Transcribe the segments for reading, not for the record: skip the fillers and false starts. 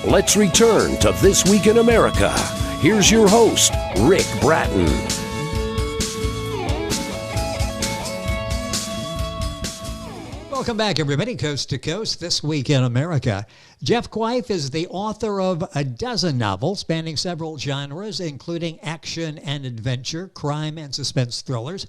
Let's return to This Week in America. Here's your host, Ric Bratton. Welcome back, everybody, Coast to Coast, This Week in America. Geoff Quaife is the author of a dozen novels spanning several genres, including action and adventure, crime and suspense thrillers.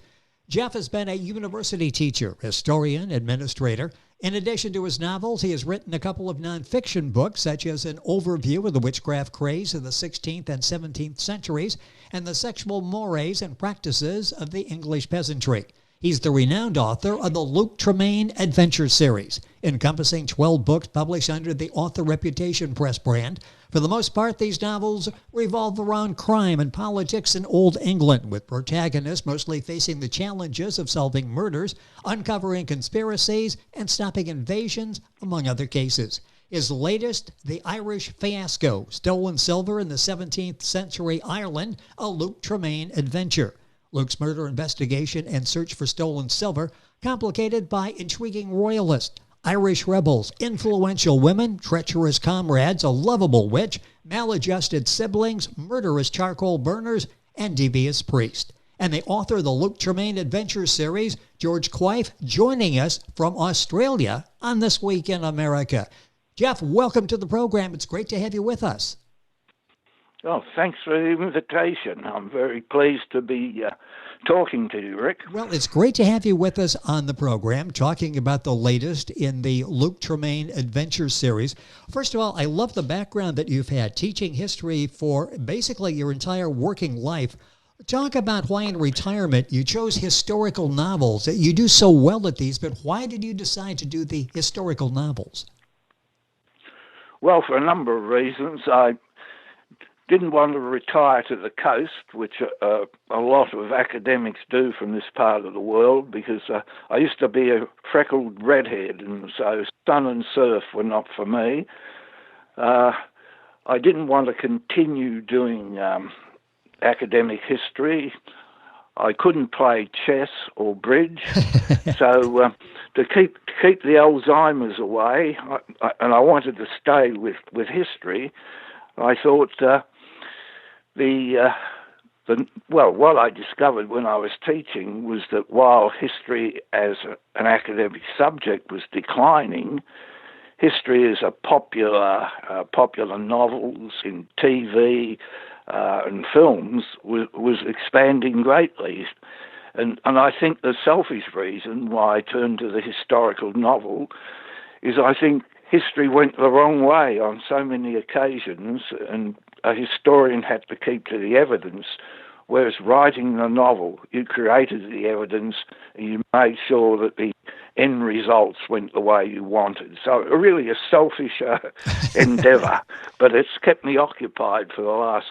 Geoff has been a university teacher, historian, administrator. In addition to his novels, he has written a couple of nonfiction books, such as an overview of the witchcraft craze of the 16th and 17th centuries and the sexual mores and practices of the English peasantry. He's the renowned author of the Luke Tremayne Adventure series, encompassing 12 books published under the Author Reputation Press brand. For the most part, these novels revolve around crime and politics in Old England, with protagonists mostly facing the challenges of solving murders, uncovering conspiracies, and stopping invasions, among other cases. His latest, The Irish Fiasco, Stolen Silver in the 17th Century Ireland, a Luke Tremayne adventure. Luke's murder investigation and search for stolen silver, complicated by intriguing royalists, Irish rebels, influential women, treacherous comrades, a lovable witch, maladjusted siblings, murderous charcoal burners, and devious priest. And the author of the Luke Tremayne Adventure series, Geoff Quaife, joining us from Australia on This Week in America. Geoff, welcome to the program. It's great to have you with us. Oh, thanks for the invitation. I'm very pleased to be talking to you, Ric. Well, it's great to have you with us on the program, talking about the latest in the Luke Tremayne Adventure series. First of all, I love the background that you've had, teaching history for basically your entire working life. Talk about why in retirement you chose historical novels. You do so well at these, but why did you decide to do the historical novels? Well, for a number of reasons. I didn't want to retire to the coast, which a lot of academics do from this part of the world, because I used to be a freckled redhead, and so sun and surf were not for me. I didn't want to continue doing academic history. I couldn't play chess or bridge, so to keep the Alzheimer's away, and I wanted to stay with history, I thought what I discovered when I was teaching was that while history as an academic subject was declining, history as a popular novels in TV and films was expanding greatly. And I think the selfish reason why I turned to the historical novel is I think history went the wrong way on so many occasions, and a historian had to keep to the evidence, whereas writing the novel, you created the evidence and you made sure that the end results went the way you wanted. So really a selfish endeavour, but it's kept me occupied for the last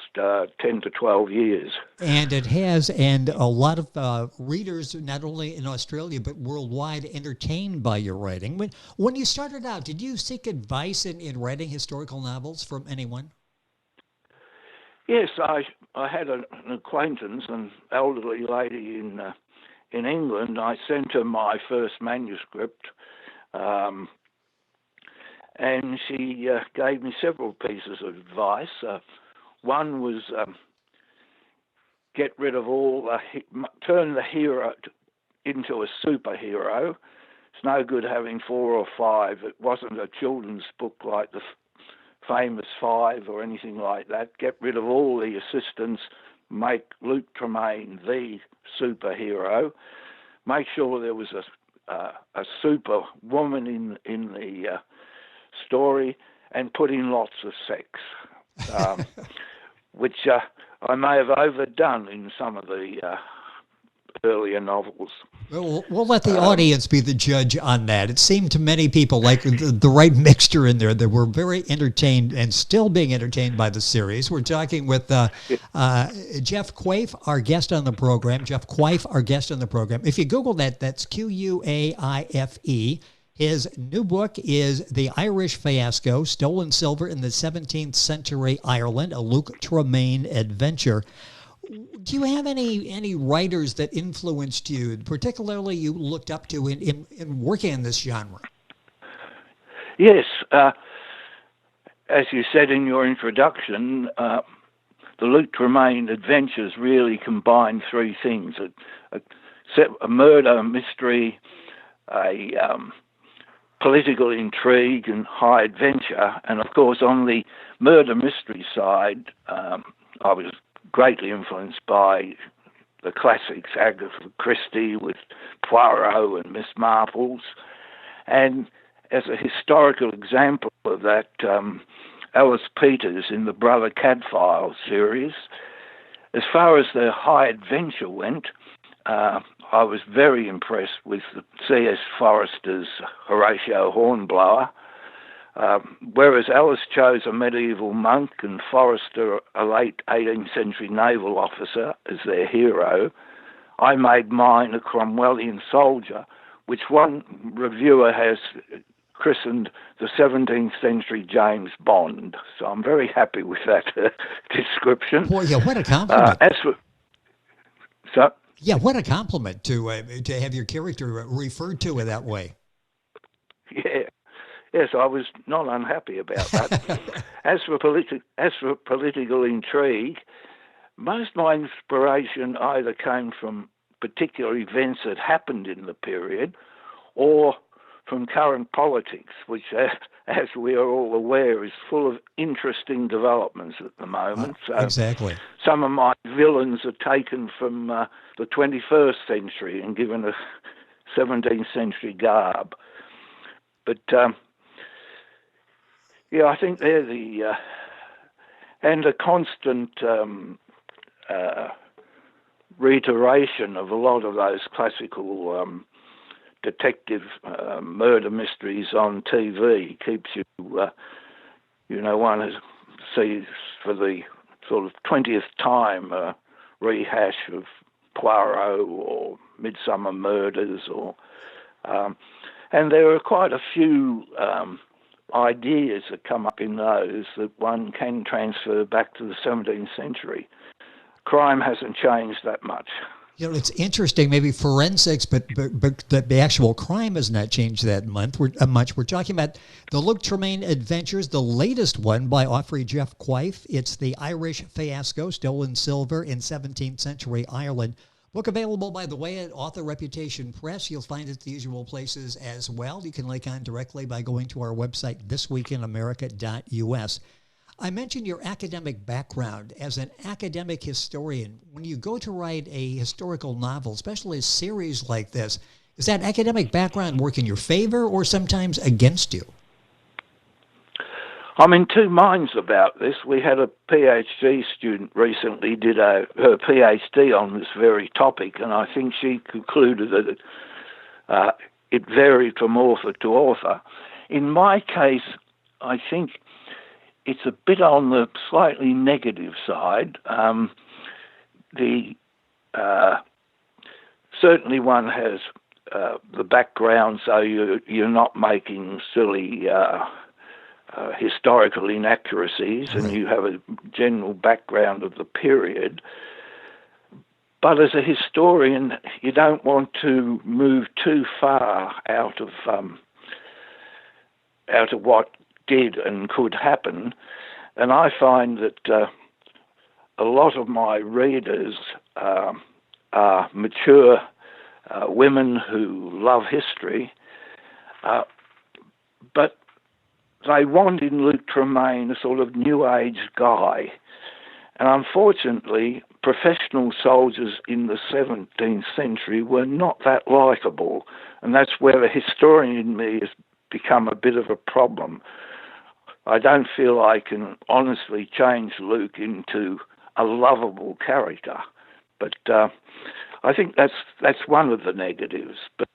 10 to 12 years. And it has, and a lot of readers, not only in Australia, but worldwide, entertained by your writing. When you started out, did you seek advice in writing historical novels from anyone? Yes, I had an acquaintance, an elderly lady in England. I sent her my first manuscript, and she gave me several pieces of advice. One was get rid of turn the hero into a superhero. It's no good having 4 or 5. It wasn't a children's book like the Famous Five or anything like that. Get rid of all the assistants, make Luke Tremayne the superhero, make sure there was a super woman in the story, and put in lots of sex, which I may have overdone in some of the earlier novels. We'll let the audience be the judge on that. It seemed to many people like the right mixture in there. That were very entertained and still being entertained by the series. We're talking with Geoff Quaife, our guest on the program. Geoff Quaife, our guest on the program. If you Google that, that's Quaife. His new book is The Irish Fiasco, Stolen Silver in the 17th Century Ireland, a Luke Tremayne adventure. Do you have any writers that influenced you, particularly you looked up to in working in this genre? Yes. as you said in your introduction, the Luke Tremayne adventures really combine three things: a murder mystery, a political intrigue, and high adventure. And of course, on the murder mystery side, I was greatly influenced by the classics, Agatha Christie with Poirot and Miss Marples. And as a historical example of that, Alice Peters in the Brother Cadfael series. As far as the high adventure went, I was very impressed with C.S. Forester's Horatio Hornblower. Whereas Alice chose a medieval monk and Forester a late 18th century naval officer as their hero, I made mine a Cromwellian soldier, which one reviewer has christened the 17th century James Bond. So I'm very happy with that description. Boy, yeah, what a compliment. Yeah, what a compliment to have your character referred to in that way. Yeah. Yes, I was not unhappy about that. As for political intrigue, most of my inspiration either came from particular events that happened in the period or from current politics, which, as we are all aware, is full of interesting developments at the moment. So exactly. Some of my villains are taken from the 21st century and given a 17th century garb. But yeah, I think they're and a constant reiteration of a lot of those classical detective murder mysteries on TV keeps you, one sees for the sort of 20th time a rehash of Poirot or Midsummer Murders, and there are quite a few ideas that come up in those that one can transfer back to the 17th century. Crime hasn't changed that much. It's interesting, maybe forensics, but the actual crime has not changed that much. We're talking about the Luke Tremayne Adventures, the latest one by author Geoff Quaife. It's the Irish Fiasco, Stolen Silver in 17th Century Ireland. Book available, by the way, at Author Reputation Press. You'll find it at the usual places as well. You can link on directly by going to our website, thisweekinamerica.us. I mentioned your academic background. As an academic historian, when you go to write a historical novel, especially a series like this, does that academic background work in your favor or sometimes against you? I'm in two minds about this. We had a PhD student recently did her PhD on this very topic, and I think she concluded that it varied from author to author. In my case, I think it's a bit on the slightly negative side. Certainly one has the background, so you're not making silly historical inaccuracies, and you have a general background of the period. But as a historian, you don't want to move too far out of what did and could happen. And I find that a lot of my readers are mature women who love history, but they want in Luke Tremayne a sort of New Age guy. And unfortunately, professional soldiers in the 17th century were not that likeable. And that's where the historian in me has become a bit of a problem. I don't feel I can honestly change Luke into a lovable character. But I think that's one of the negatives. But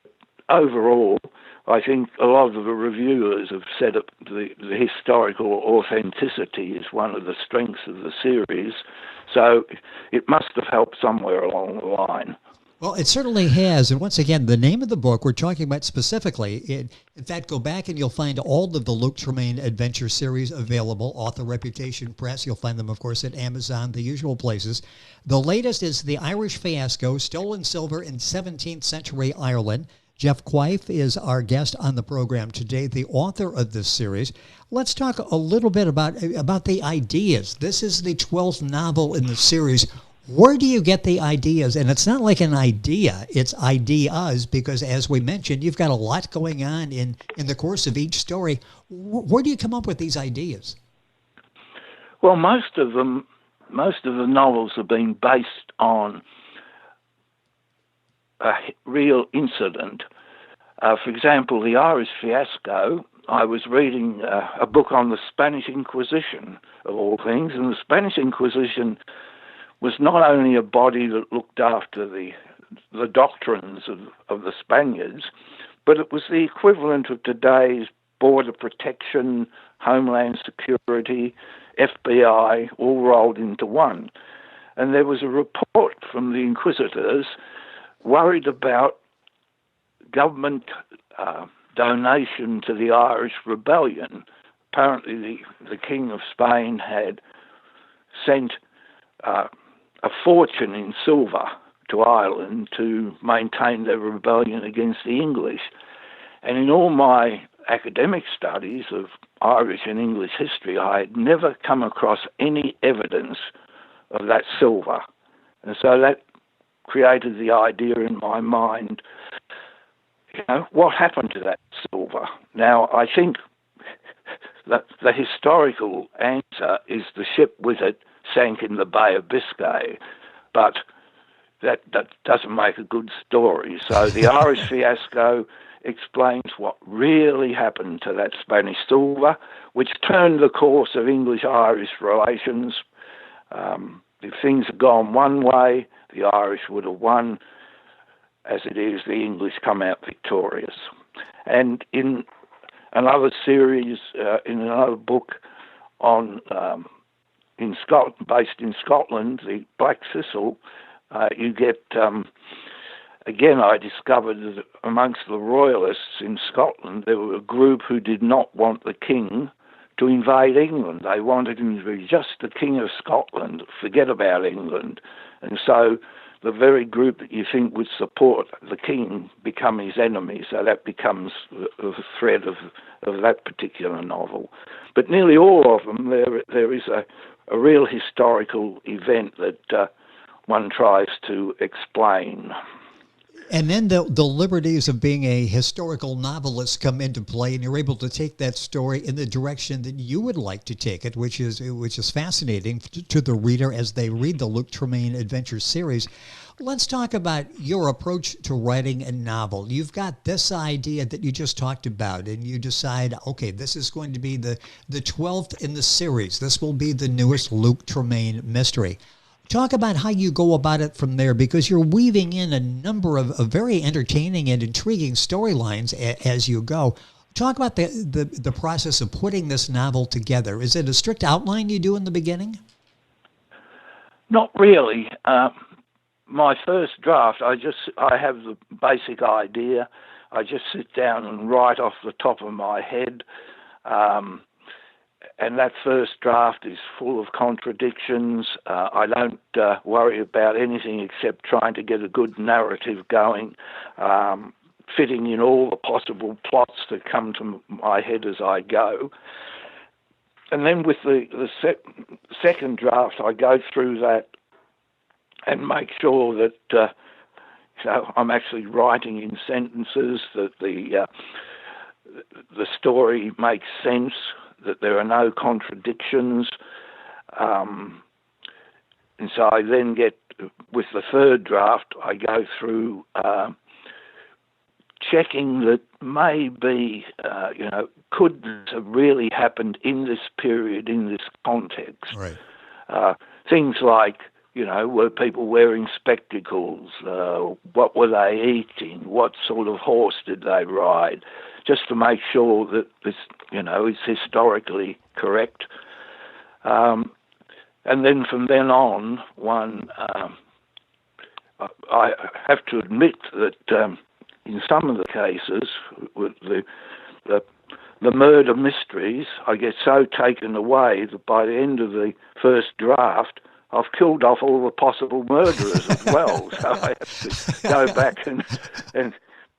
overall, I think a lot of the reviewers have said that the historical authenticity is one of the strengths of the series, so it must have helped somewhere along the line. Well, it certainly has. And once again, the name of the book we're talking about specifically, in fact, go back and you'll find all of the Luke Tremayne Adventure series available, Author Reputation Press. You'll find them, of course, at Amazon, the usual places. The latest is The Irish Fiasco, Stolen Silver in 17th Century Ireland. Geoff Quaife is our guest on the program today, the author of this series. Let's talk a little bit about the ideas. This is the 12th novel in the series. Where do you get the ideas? And it's not like an idea, it's ideas, because as we mentioned, you've got a lot going on in the course of each story. Where do you come up with these ideas? Well, most of the novels have been based on a real incident. For example, the Irish Fiasco, I was reading a book on the Spanish Inquisition, of all things, and the Spanish Inquisition was not only a body that looked after the doctrines of the Spaniards, but it was the equivalent of today's border protection, homeland security, FBI, all rolled into one. And there was a report from the inquisitors worried about government donation to the Irish rebellion. Apparently the King of Spain had sent a fortune in silver to Ireland to maintain their rebellion against the English. And in all my academic studies of Irish and English history, I had never come across any evidence of that silver. And so that created the idea in my mind, what happened to that silver? Now, I think that the historical answer is the ship with it sank in the Bay of Biscay, but that doesn't make a good story. So the Irish Fiasco explains what really happened to that Spanish silver, which turned the course of English-Irish relations. If things had gone one way, the Irish would have won. As it is, the English come out victorious. And in another series, in another book on in Scotland, based in Scotland, the Black Thistle, you get again. I discovered that amongst the royalists in Scotland, there were a group who did not want the king to invade England. They wanted him to be just the King of Scotland, forget about England. And so the very group that you think would support the king become his enemy. So that becomes the thread of that particular novel. But nearly all of them, there is a real historical event that one tries to explain. And then the liberties of being a historical novelist come into play, and you're able to take that story in the direction that you would like to take it, which is fascinating to the reader as they read the Luke Tremayne Adventure series. Let's talk about your approach to writing a novel. You've got this idea that you just talked about, and you decide, okay, this is going to be the 12th in the series. This will be the newest Luke Tremayne mystery. Talk about how you go about it from there, because you're weaving in a number of very entertaining and intriguing storylines as you go. Talk about the process of putting this novel together. Is it a strict outline you do in the beginning? Not really. My first draft, I have the basic idea. I just sit down and write off the top of my head. And that first draft is full of contradictions. I don't worry about anything except trying to get a good narrative going, fitting in all the possible plots that come to my head as I go. And then with the second draft, I go through that and make sure that I'm actually writing in sentences, that the story makes sense, that there are no contradictions. And so I then get, with the third draft, I go through checking that maybe, could this have really happened in this period, in this context? Right. Things like, were people wearing spectacles? What were they eating? What sort of horse did they ride? Just to make sure that this, is historically correct. And then from then on, I have to admit that in some of the cases, with the murder mysteries, I get so taken away that by the end of the first draft, I've killed off all the possible murderers as well. So I have to go back and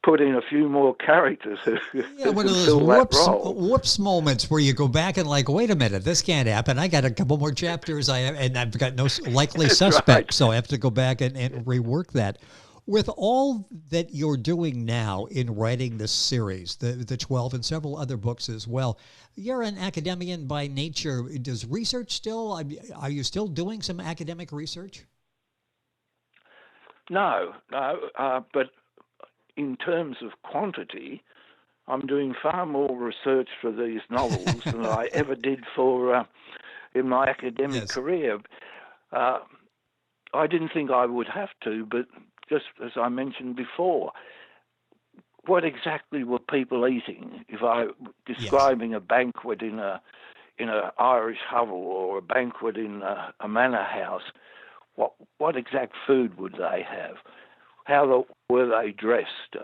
put in a few more characters who Yeah, one of can those fill that role. whoops moments where you go back and like, wait a minute, this can't happen. I got a couple more chapters, and I've got no likely That's suspect, right. so I have to go back and rework that. With all that you're doing now in writing this series, the 12 and several other books as well, you're an academician by nature. Does research still, are you still doing some academic research? No, but in terms of quantity, I'm doing far more research for these novels than I ever did for in my academic career. I didn't think I would have to, but just as I mentioned before, what exactly were people eating? If I describing a banquet in a Irish hovel or a banquet in a manor house, what exact food would they have? How were they dressed?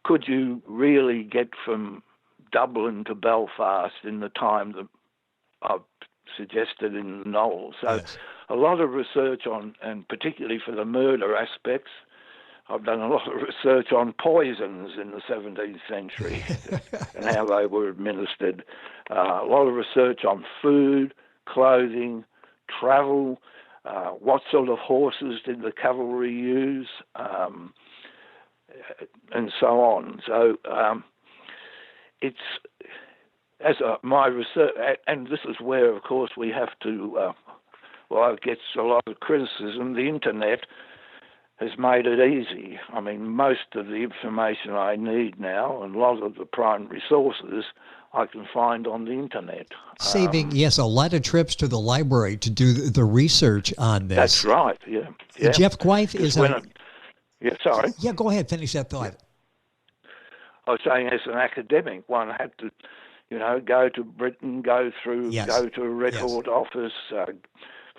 Could you really get from Dublin to Belfast in the time that I've suggested in the novel? So a lot of research on, and particularly for the murder aspects, I've done a lot of research on poisons in the 17th century and how they were administered. A lot of research on food, clothing, travel, what sort of horses did the cavalry use, and so on. So it's my research, and this is where, of course, we have to. It gets a lot of criticism. The internet has made it easy. I mean, most of the information I need now, and a lot of the primary sources, I can find on the internet. Saving, a lot of trips to the library to do the research on this. That's right, yeah. Geoff Quaife is sorry. Yeah, go ahead, finish that thought. I was saying as an academic, one had to, go to Britain, go to a record office,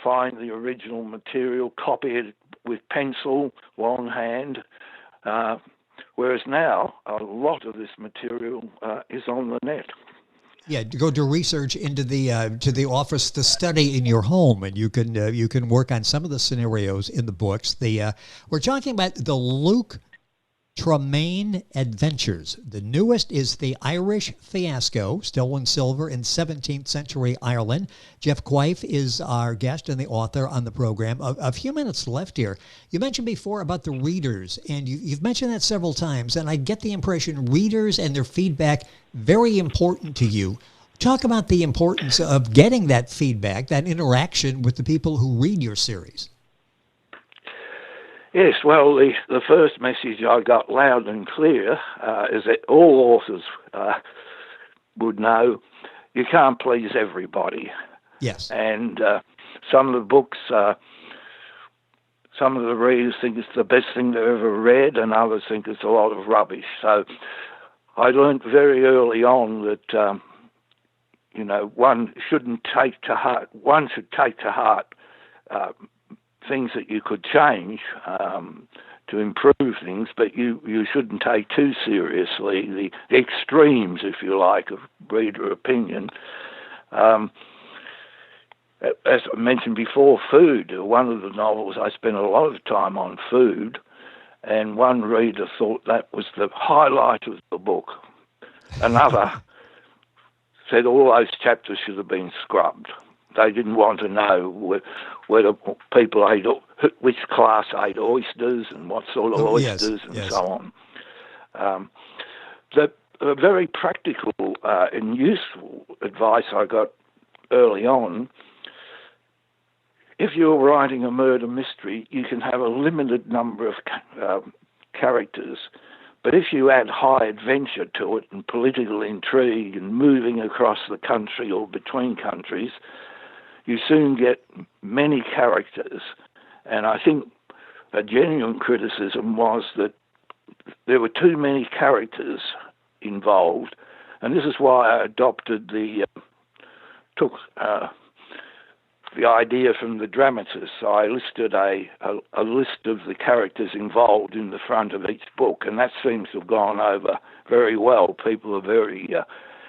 find the original material, copy it with pencil, longhand, whereas now a lot of this material is on the net. Yeah, to go do research into the office, the study in your home, and you can work on some of the scenarios in the books. We're talking about the Luke Tremayne adventures. The newest is the Irish Fiasco, stolen silver in 17th century Ireland. Geoff Quaife is our guest and the author on the program. A few minutes left here. You mentioned before about the readers, and you've mentioned that several times, and I get the impression readers and their feedback, very important to you. Talk about the importance of getting that feedback, that interaction with the people who read your series. Yes, well, the first message I got loud and clear is that all authors would know you can't please everybody. Yes. And some of the books, some of the readers think it's the best thing they've ever read, and others think it's a lot of rubbish. So I learned very early on that, one shouldn't take to heart. One should take to heart things that you could change to improve things, but you shouldn't take too seriously the extremes, if you like, of reader opinion. As I mentioned before, food. One of the novels I spent a lot of time on food, and one reader thought that was the highlight of the book. Another said all those chapters should have been scrubbed. They didn't want to know whether people ate, which class ate oysters and what sort of oysters and so on. The very practical and useful advice I got early on, if you're writing a murder mystery, you can have a limited number of characters. But if you add high adventure to it and political intrigue and moving across the country or between countries, you soon get many characters. And I think a genuine criticism was that there were too many characters involved. And this is why I adopted took the idea from the dramatists. So I listed a list of the characters involved in the front of each book, and that seems to have gone over very well. People are very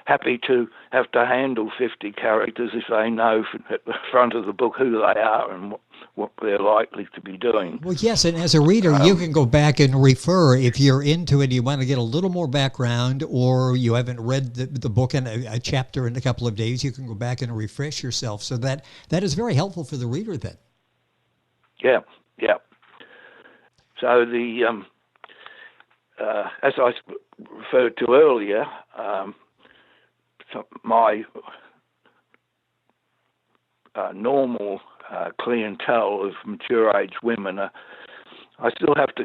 happy to have to handle 50 characters if they know at the front of the book who they are and what they're likely to be doing. Well, yes, and as a reader, you can go back and refer if you're into it, you want to get a little more background, or you haven't read the book in a chapter in a couple of days, you can go back and refresh yourself. So that is very helpful for the reader then. Yeah. So as I referred to earlier, my normal clientele of mature age women, I still have to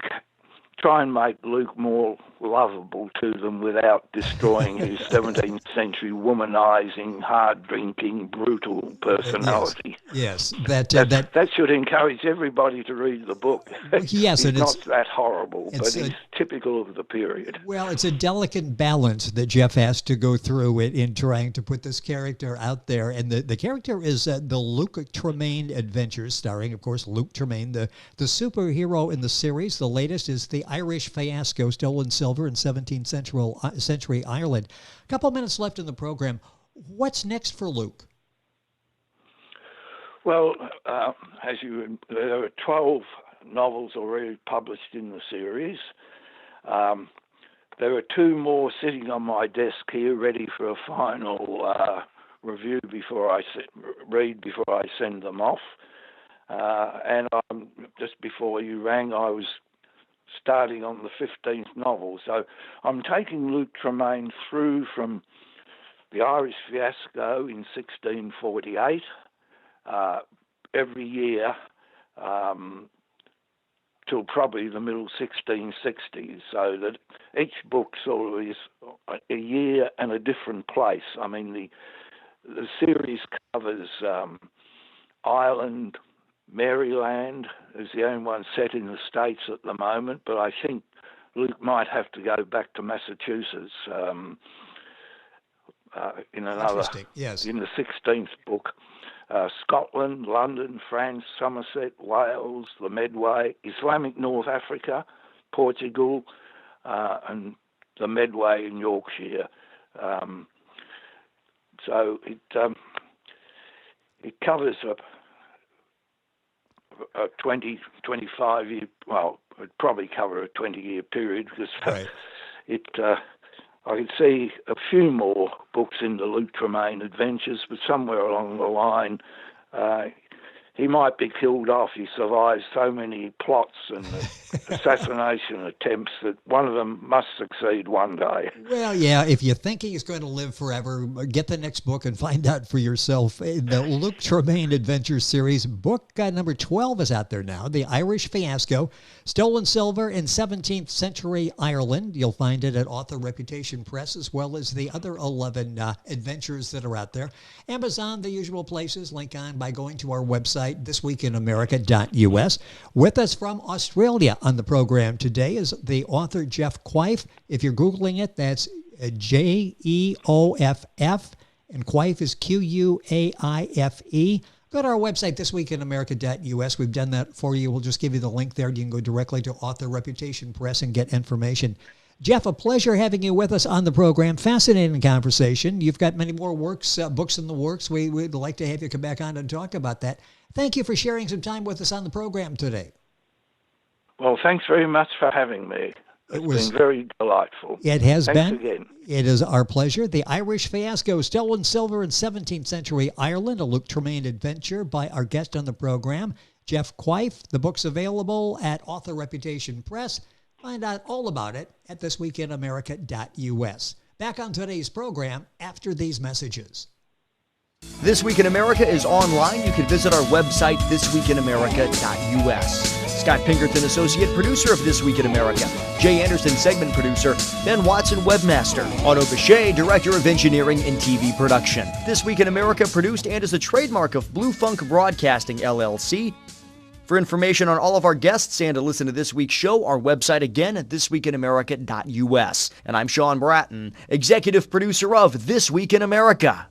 try and make Luke more lovable to them without destroying his 17th century womanizing, hard-drinking, brutal personality. Yes. That should encourage everybody to read the book. Yes, he's not that horrible, but he's typical of the period. Well, it's a delicate balance that Geoff has to go through in trying to put this character out there. And the character is the Luke Tremayne adventures, starring, of course, Luke Tremayne, the superhero in the series. The latest is the Irish Fiasco, stolen silver in 17th century Ireland. A couple minutes left in the program. What's next for Luke? Well, there are 12 novels already published in the series. There are 2 more sitting on my desk here, ready for a final review before I send them off. And just before you rang, I was starting on the 15th novel. So I'm taking Luke Tremayne through from the Irish Fiasco in 1648 every year till probably the middle 1660s, so that each book sort of is a year and a different place. I mean, the series covers Ireland, Maryland is the only one set in the States at the moment, but I think Luke might have to go back to Massachusetts in the 16th book. Scotland, London, France, Somerset, Wales, the Medway, Islamic North Africa, Portugal, and the Medway in Yorkshire. So it covers a 20, 25 year, well, it'd probably cover a 20-year period, because I could see a few more books in the Luke Tremayne adventures, but somewhere along the line, he might be killed off. He survives so many plots and assassination attempts that one of them must succeed one day. Well, yeah, if you think he's going to live forever, get the next book and find out for yourself. The Luke Tremayne Adventures series, book number 12 is out there now, The Irish Fiasco, Stolen Silver in 17th Century Ireland. You'll find it at Author Reputation Press, as well as the other 11 adventures that are out there. Amazon, the usual places, link on by going to our website, thisweekinamerica.us. With us from Australia on the program today is the author Geoff Quaife. If you're Googling it, that's Jeoff, and Quaife is Quaife. Go to our website, thisweekinamerica.us. We've done that for you. We'll just give you the link there. You can go directly to Author Reputation Press and get information. Geoff, a pleasure having you with us on the program. Fascinating conversation. You've got many more books in the works. We'd like to have you come back on and talk about that. Thank you for sharing some time with us on the program today. Well, thanks very much for having me. It's been very delightful. It has Thanks been. Again. It is our pleasure. The Irish Fiasco, Stolen Silver in 17th Century Ireland, a Luke Tremayne adventure by our guest on the program, Geoff Quaife. The book's available at Author Reputation Press. Find out all about it at thisweekinamerica.us. Back on today's program after these messages. This Week in America is online. You can visit our website, thisweekinamerica.us. Scott Pinkerton, associate producer of This Week in America. Jay Anderson, segment producer. Ben Watson, webmaster. Otto Bechet, director of engineering and TV production. This Week in America produced and is a trademark of Blue Funk Broadcasting, LLC. For information on all of our guests and to listen to this week's show, our website again at thisweekinamerica.us. And I'm Sean Bratton, executive producer of This Week in America.